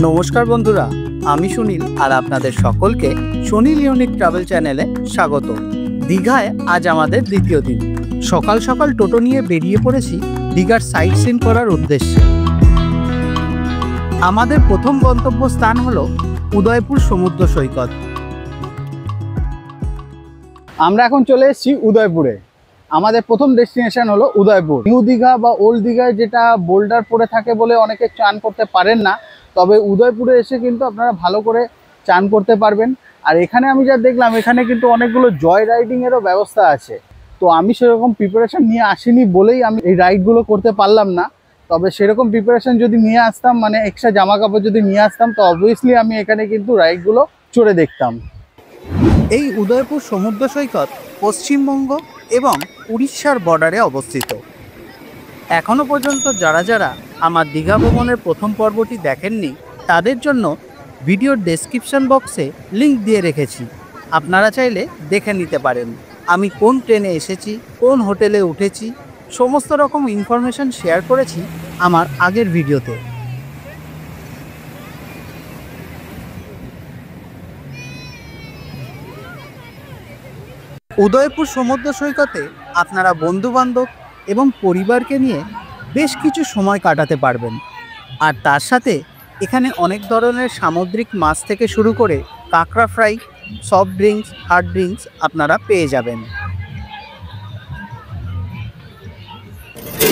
নমস্কার বন্ধুরা, আমি সুনীল আর আপনাদের সকলকে সুনীল ইউনিক ট্রাভেল চ্যানেলে স্বাগত। দীঘায় আজ আমাদের দ্বিতীয় দিন। সকাল সকাল টোটো নিয়ে বেরিয়ে পড়েছি দীঘার সাইট সিন করার উদ্দেশ্যে। আমাদের প্রথম গন্তব্যস্থান হলো উদয়পুর সমুদ্র সৈকত। আমরা এখন চলে এসেছি উদয়পুরে। আমাদের প্রথম ডেস্টিনেশন হলো উদয়পুর। নিউ দীঘা বা ওল্ড দীঘায় যেটা বোল্ডার পড়ে থাকে বলে অনেকে চান করতে পারেন না, তবে উদয়পুরে এসে কিন্তু আপনারা ভালো করে চান করতে পারবেন। আর এখানে আমি যা দেখলাম, এখানে কিন্তু অনেকগুলো জয় রাইডিংয়েরও ব্যবস্থা আছে। তো আমি সেরকম প্রিপারেশন নিয়ে আসিনি বলেই আমি এই রাইডগুলো করতে পারলাম না। তবে সেরকম প্রিপারেশন যদি নিয়ে আসতাম, মানে এক্সট্রা জামা কাপড় যদি নিয়ে আসতাম, তো অবভিয়াসলি আমি এখানে কিন্তু রাইডগুলো চড়ে দেখতাম। এই উদয়পুর সমুদ্র সৈকত পশ্চিমবঙ্গ এবং উড়িষ্যার বর্ডারে অবস্থিত। এখনও পর্যন্ত যারা যারা আমার দীঘা ভ্রমণের প্রথম পর্বটি দেখেননি, তাদের জন্য ভিডিওর ডেসক্রিপশন বক্সে লিংক দিয়ে রেখেছি, আপনারা চাইলে দেখে নিতে পারেন। আমি কোন ট্রেনে এসেছি, কোন হোটেলে উঠেছি, সমস্ত রকম ইনফরমেশন শেয়ার করেছি আমার আগের ভিডিওতে। উদয়পুর সমুদ্র সৈকতে আপনারা বন্ধুবান্ধব এবং পরিবারকে নিয়ে বেশ কিছু সময় কাটাতে পারবেন। আর তার সাথে এখানে অনেক ধরনের সামুদ্রিক মাছ থেকে শুরু করে কাঁকড়া fry, soft drinks, hard drinks আপনারা পেয়ে যাবেন।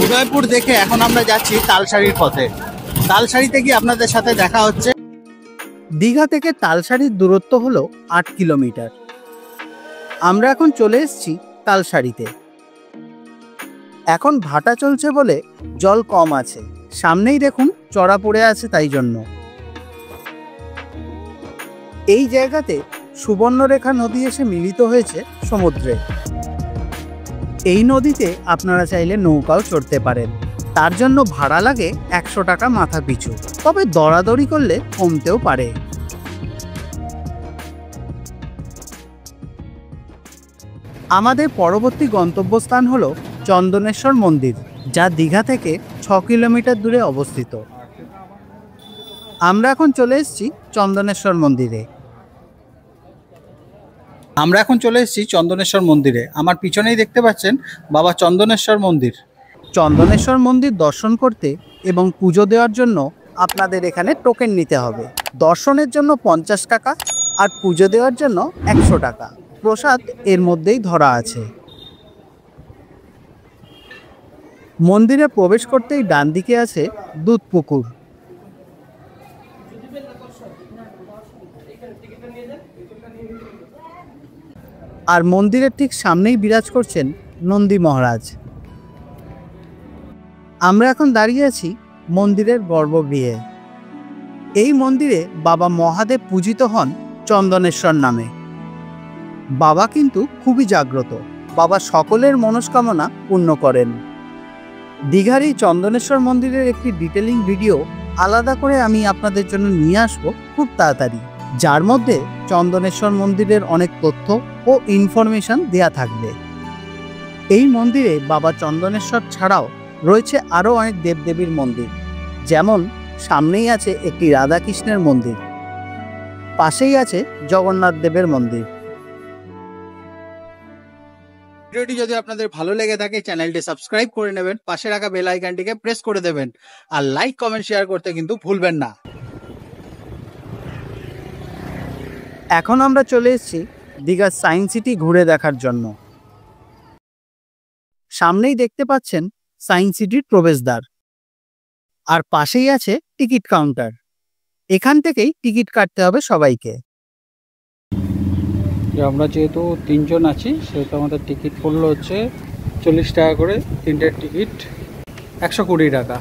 উদয়পুর দেখে এখন আমরা যাচ্ছি তালসারির পথে। তালসারিতে গিয়ে আপনাদের সাথে দেখা হচ্ছে। দীঘা থেকে তালসারির দূরত্ব হলো 8 কিলোমিটার। আমরা এখন চলে এসেছি তালসারিতে। এখন ভাটা চলছে বলে জল কম আছে, সামনেই দেখুন চড়া পড়ে আছে, তাই জন্য। এই জায়গাতে সুবর্ণরেখা নদী এসে মিলিত হয়েছে সমুদ্রে। এই নদীতে আপনারা চাইলে নৌকাও চড়তে পারেন। তার জন্য ভাড়া লাগে 100 টাকা মাথা পিছু, তবে দরাদরি করলে কমতেও পারে। আমাদের পরবর্তী গন্তব্যস্থান হলো চন্দনেশ্বর মন্দির, যা দীঘা থেকে 6 কিলোমিটার দূরে অবস্থিত। আমরা এখন চলে এসেছি চন্দনেশ্বর মন্দিরে। আমার পিছনেই দেখতে পাচ্ছেন বাবা চন্দনেশ্বর মন্দির। চন্দনেশ্বর মন্দির দর্শন করতে এবং পুজো দেওয়ার জন্য আপনাদের এখানে টোকেন নিতে হবে। দর্শনের জন্য 50 টাকা আর পুজো দেওয়ার জন্য 100 টাকা। প্রসাদ এর মধ্যেই ধরা আছে। মন্দিরে প্রবেশ করতেই ডান দিকে আছে দুধ পুকুর। আর মন্দিরের ঠিক সামনেই বিরাজ করছেন নন্দী মহারাজ। আমরা এখন দাঁড়িয়ে আছি মন্দিরের গর্ভগৃহে। এই মন্দিরে বাবা মহাদেব পূজিত হন চন্দনেশ্বর নামে। বাবা কিন্তু খুবই জাগ্রত, বাবা সকলের মনস্কামনা পূর্ণ করেন। দীঘার এই চন্দনেশ্বর মন্দিরের একটি ডিটেলিং ভিডিও আলাদা করে আমি আপনাদের জন্য নিয়ে আসবো খুব তাড়াতাড়ি, যার মধ্যে চন্দনেশ্বর মন্দিরের অনেক তথ্য ও ইনফরমেশন দেয়া থাকবে। এই মন্দিরে বাবা চন্দনেশ্বর ছাড়াও রয়েছে আরও অনেক দেবদেবীর মন্দির, যেমন সামনেই আছে একটি রাধাকৃষ্ণের মন্দির, পাশেই আছে জগন্নাথ দেবের মন্দির। ভিডিওটি যদি আপনাদের ভালো লেগে থাকে, চ্যানেলটি সাবস্ক্রাইব করে নেবেন, পাশে রাখা বেল আইকনটিকে প্রেস করে দেবেন, আর লাইক, কমেন্ট, শেয়ার করতে কিন্তু ভুলবেন না। এখন আমরা চলে এসেছি দীঘার সায়েন্স সিটি ঘুরে দেখার জন্য। সামনেই দেখতে পাচ্ছেন সায়েন্স সিটির প্রবেশদ্বার, আর পাশেই আছে টিকিট কাউন্টার। এখান থেকেই টিকিট কাটতে হবে সবাইকে। আমরা যেহেতু 3 জন আছি, সেহেতু আমাদের টিকিট পড়লো হচ্ছে 40 টাকা করে, 3টের টিকিট 120 টাকা।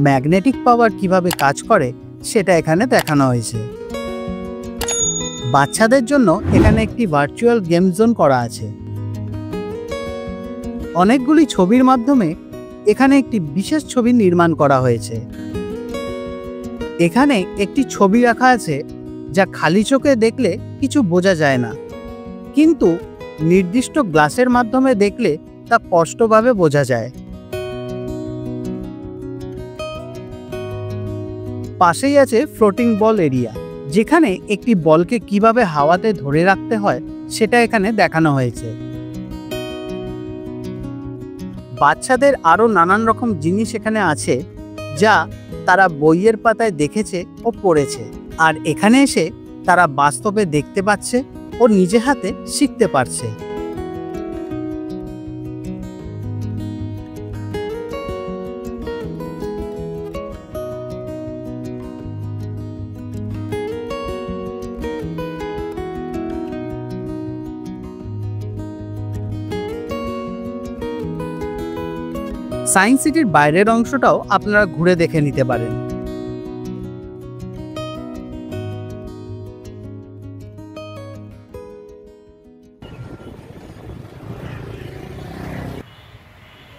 ম্যাগনেটিক পাওয়ার কিভাবে কাজ করে সেটা এখানে দেখানো হয়েছে। বাচ্চাদের জন্য এখানে একটি ভার্চুয়াল গেম জোন করা আছে। অনেকগুলি ছবির মাধ্যমে এখানে একটি বিশেষ ছবি নির্মাণ করা হয়েছে। এখানে একটি ছবি রাখা আছে যা খালি চোখে দেখলে কিছু বোঝা যায় না, কিন্তু নির্দিষ্ট গ্লাসের মাধ্যমে দেখলে তা স্পষ্টভাবে বোঝা যায়। পাশেই আছে ফ্লোটিং বল এরিয়া, যেখানে একটি বলকে কিভাবে হাওয়াতে ধরে রাখতে হয় সেটা এখানে দেখানো হয়েছে। বাচ্চাদের আরো নানান রকম জিনিস এখানে আছে যা তারা বইয়ের পাতায় দেখেছে ও পড়েছে, আর এখানে এসে তারা বাস্তবে দেখতে পাচ্ছে ও নিজে হাতে শিখতে পারছে। সায়েন্স সিটির বাইরের অংশটাও আপনারা ঘুরে দেখে নিতে পারেন।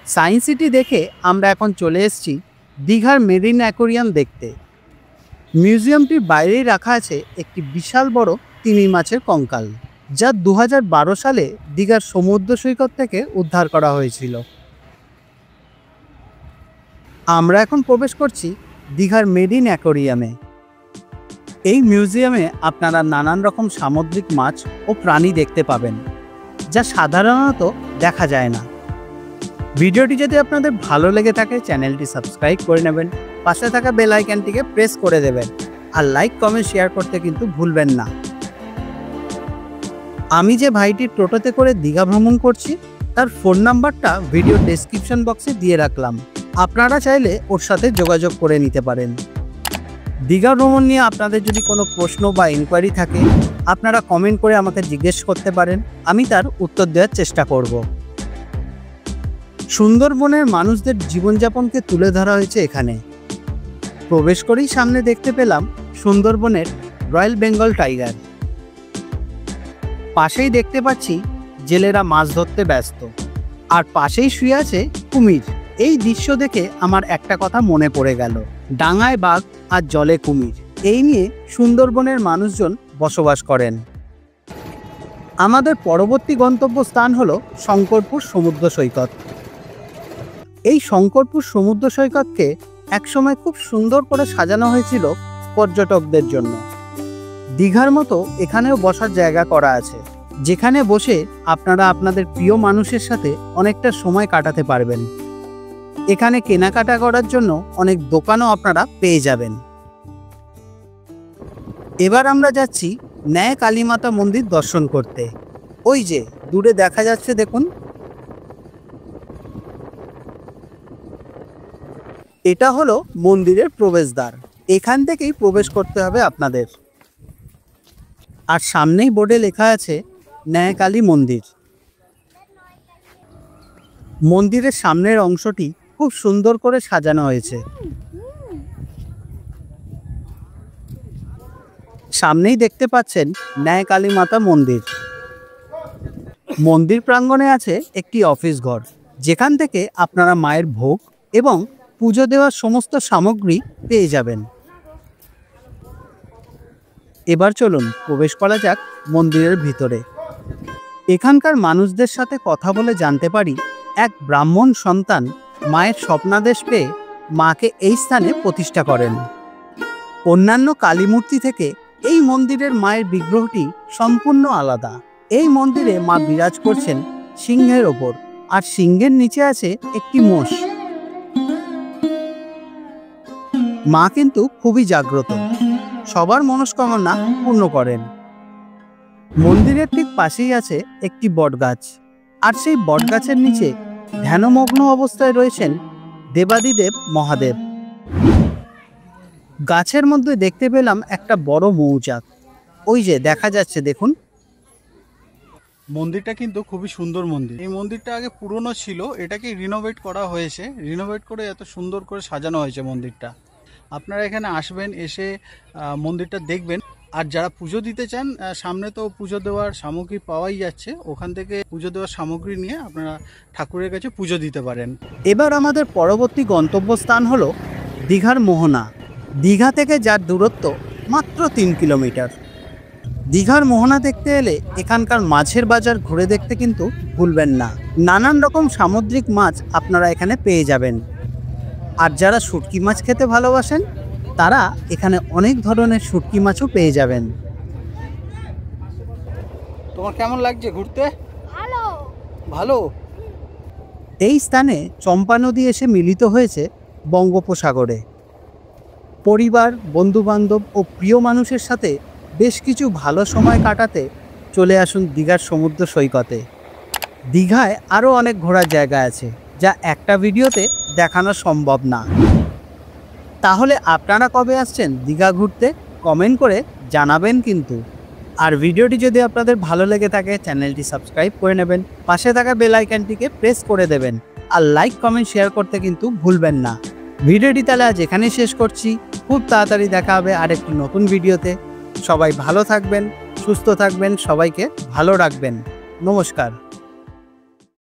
সায়েন্স সিটি দেখে আমরা এখন চলে এসেছি দীঘার মেরিন অ্যাকোরিয়াম দেখতে। মিউজিয়ামটির বাইরেই রাখা আছে একটি বিশাল বড় তিমি মাছের কঙ্কাল, যা 2012 সালে দীঘার সমুদ্র সৈকত থেকে উদ্ধার করা হয়েছিল। আমরা এখন প্রবেশ করছি দীঘার মেরিন অ্যাকোরিয়ামে। এই মিউজিয়ামে আপনারা নানান রকম সামুদ্রিক মাছ ও প্রাণী দেখতে পাবেন, যা সাধারণত দেখা যায় না। ভিডিওটি যদি আপনাদের ভালো লেগে থাকে চ্যানেলটি সাবস্ক্রাইব করে নেবেন, পাশে থাকা বেল আইকনটিকে প্রেস করে দেবেন, আর লাইক কমেন্ট শেয়ার করতে কিন্তু ভুলবেন না। আমি যে ভাইটির টোটোতে করে দীঘা ভ্রমণ করছি তার ফোন নাম্বারটা ভিডিও ডেসক্রিপশন বক্সে দিয়ে রাখলাম, আপনারা চাইলে ওর সাথে যোগাযোগ করে নিতে পারেন। দীঘা ভ্রমণ নিয়ে আপনাদের যদি কোনো প্রশ্ন বা ইনকোয়ারি থাকে আপনারা কমেন্ট করে আমাকে জিজ্ঞেস করতে পারেন, আমি তার উত্তর দেওয়ার চেষ্টা করব। সুন্দরবনের মানুষদের জীবনযাপনকে তুলে ধরা হয়েছে এখানে। প্রবেশ করেই সামনে দেখতে পেলাম সুন্দরবনের রয়্যাল বেঙ্গল টাইগার। পাশেই দেখতে পাচ্ছি জেলেরা মাছ ধরতে ব্যস্ত, আর পাশেই শুয়ে আছে কুমির। এই দৃশ্য দেখে আমার একটা কথা মনে পড়ে গেল, ডাঙায় বাঘ আর জলে কুমির। এই নিয়ে সুন্দরবনের মানুষজন বসবাস করেন। আমাদের পরবর্তী গন্তব্য স্থান হলো শঙ্করপুর সমুদ্র সৈকত। এই শঙ্করপুর সমুদ্র সৈকতকে একসময় খুব সুন্দর করে সাজানো হয়েছিল পর্যটকদের জন্য। দীঘার মতো এখানেও বসার জায়গা করা আছে, যেখানে বসে আপনারা আপনাদের প্রিয় মানুষের সাথে অনেকটা সময় কাটাতে পারবেন। এখানে কেনাকাটা করার জন্য অনেক দোকানও আপনারা পেয়ে যাবেন। এবার আমরা যাচ্ছি ন্যায় কালীমাতা মন্দির দর্শন করতে। ওই যে দূরে দেখা যাচ্ছে দেখুন, এটা হলো মন্দিরের প্রবেশদ্বার। এখান থেকেই প্রবেশ করতে হবে আপনাদের। আর সামনেই বোর্ডে লেখা আছে ন্যায় কালী মন্দির। মন্দিরের সামনের অংশটি খুব সুন্দর করে সাজানো হয়েছে। সামনেই দেখতে পাচ্ছেন ন্যায় কালী মাতা মন্দির। মন্দির প্রাঙ্গণে আছে একটি অফিস ঘর, যেখান থেকে আপনারা মায়ের ভোগ এবং পুজো দেওয়ার সমস্ত সামগ্রী পেয়ে যাবেন। এবার চলুন প্রবেশ করা যাক মন্দিরের ভিতরে। এখানকার মানুষদের সাথে কথা বলে জানতে পারি এক ব্রাহ্মণ সন্তান মায়ের স্বপ্নাদেশ পেয়ে মাকে এই স্থানে প্রতিষ্ঠা করেন। অন্যান্য কালী মূর্তি থেকে এই মন্দিরের মায়ের বিগ্রহটি সম্পূর্ণ আলাদা। এই মন্দিরে মা বিরাজ করছেন সিংহের ওপর, আর সিংহের নিচে আছে একটি মোষ। মা কিন্তু খুবই জাগ্রত, সবার মনস্কামনা পূর্ণ করেন। মন্দিরের ঠিক পাশেই আছে একটি বটগাছ, আর সেই বটগাছের নিচে ধ্যানমগ্ন অবস্থায় রয়েছেন দেবাদিদেব মহাদেব। গাছের মধ্যে দেখতে পেলাম একটা বড় মৌচাক, ওই যে দেখা যাচ্ছে দেখুন। মন্দিরটা কিন্তু খুবই সুন্দর মন্দির। এই মন্দিরটা আগে পুরনো ছিল, এটাকে রিনোভেট করা হয়েছে। রিনোভেট করে এত সুন্দর করে সাজানো হয়েছে মন্দিরটা। আপনারা এখানে আসবেন, এসে মন্দিরটা দেখবেন। আর যারা পুজো দিতে চান, সামনে তো পুজো দেওয়ার সামগ্রী পাওয়াই যাচ্ছে, ওখান থেকে পুজো দেওয়ার সামগ্রী নিয়ে আপনারা ঠাকুরের কাছে পুজো দিতে পারেন। এবার আমাদের পরবর্তী গন্তব্যস্থান হলো দীঘার মোহনা। দীঘা থেকে যার দূরত্ব মাত্র 3 কিলোমিটার। দীঘার মোহনা দেখতে এলে এখানকার মাছের বাজার ঘুরে দেখতে কিন্তু ভুলবেন না। নানান রকম সামুদ্রিক মাছ আপনারা এখানে পেয়ে যাবেন। আর যারা শুটকি মাছ খেতে ভালোবাসেন তারা এখানে অনেক ধরনের শুটকি মাছও পেয়ে যাবেন। তোমার কেমন লাগছে ঘুরতে? ভালো। ভালো। এই স্থানে চম্পা নদী এসে মিলিত হয়েছে বঙ্গোপসাগরে। পরিবার, বন্ধুবান্ধব ও প্রিয় মানুষের সাথে বেশ কিছু ভালো সময় কাটাতে চলে আসুন দীঘার সমুদ্র সৈকতে। দীঘায় আরও অনেক ঘোরার জায়গা আছে যা একটা ভিডিওতে দেখানো সম্ভব না। তাহলে আপনারা কবে আসছেন দীঘা ঘুরতে কমেন্ট করে জানাবেন কিন্তু। আর ভিডিওটি যদি আপনাদের ভালো লেগে থাকে চ্যানেলটি সাবস্ক্রাইব করে নেবেন, পাশে থাকা বেল আইকনটিকে প্রেস করে দেবেন, আর লাইক কমেন্ট শেয়ার করতে কিন্তু ভুলবেন না। ভিডিওটি তাহলে আজ এখানেই শেষ করছি। খুব তাড়াতাড়ি দেখা হবে আরেকটি নতুন ভিডিওতে। সবাই ভালো থাকবেন, সুস্থ থাকবেন, সবাইকে ভালো রাখবেন। নমস্কার।